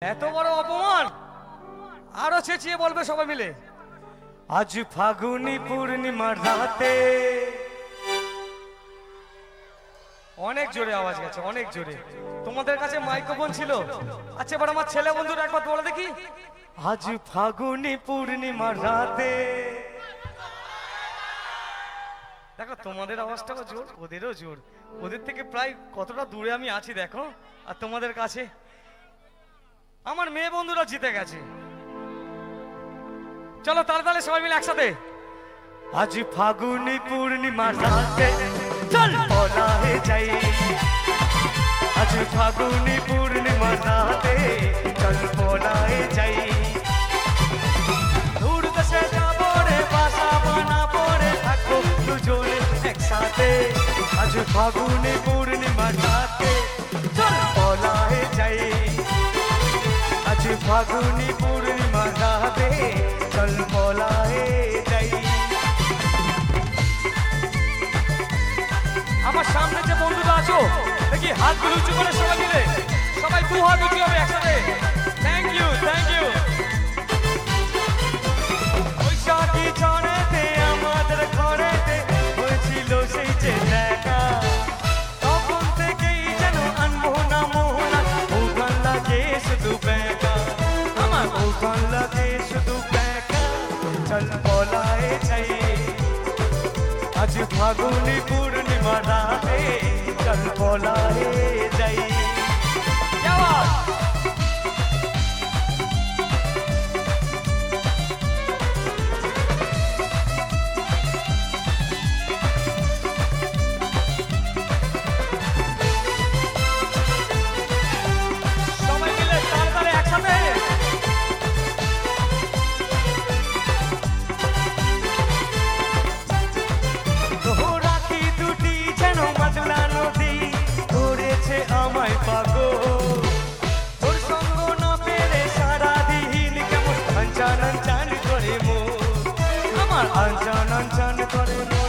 এত বড় অপমান আরো চেঁচিয়ে বলবে সবাই মিলে। আজ ফাগুনি পূর্ণিমার রাতে। অনেক জোরে আওয়াজ গেছে, অনেক জোরে। তোমাদের কাছে মাইক্রোফোন ছিল? আচ্ছা এবার আমার ছেলে বন্ধুরা একবার বলে দেখি। আজ ফাগুনি পূর্ণিমার রাতে। দেখো তোমাদের আওয়াজটাও জোর, ওদেরও জোর। ওদের থেকে প্রায় কতটা দূরে আমি আছি দেখো, আর তোমাদের কাছে আমার মেয়ে বন্ধুরা জিতে গেছে। চলো তাহলে তাহলে সবাই মিলে একসাথে। আজ ফাগুনি পূর্ণিমার রাতে চল পলাহে যাই। আজ ফাগুনি পূর্ণিমার রাতে চল পলাহে যাই। দূর দেশে যাবো রে, বাসা বানাবো রে, থাকবো দুজনে একসাথে। আজ ফাগুনি পূর্ণিমার রাতে চল পলাহে যাই। আজ ফাগুনি পূর্ণিমার রাতে চল পলাহে যাই। আমার সামনে যে বন্ধুরা আছো দেখি হাতগুলো উঁচু করে সবাই মিলে, সবাই দু হাত উঁচু হবে একসাথে। Thank you, thank you. বৈশাখী ঝড়েতে আমাদের ঘরেতে হয়েছিল সেই যে দেখা। তখন থেকেই যেন আনমোহনা মোহনা ওখান লাগে শুধু বেকা। আমার ওখান লাগে শুধু বেকা। চল পলায়ে যাই। আজ ফাগুনি পূর্ণিমা রাতে চল পলায়ে যাই। সবাই মিলে তাড়াতাড়ি একসাথে। রাখি দুটি যেন মাতলা নদী ধরেছে আমায় পাগল। তোর সঙ্গ না পেরে সারাদিন কেমন আনচান আনচান করে মন। আমার আনচান আনচান করে মন।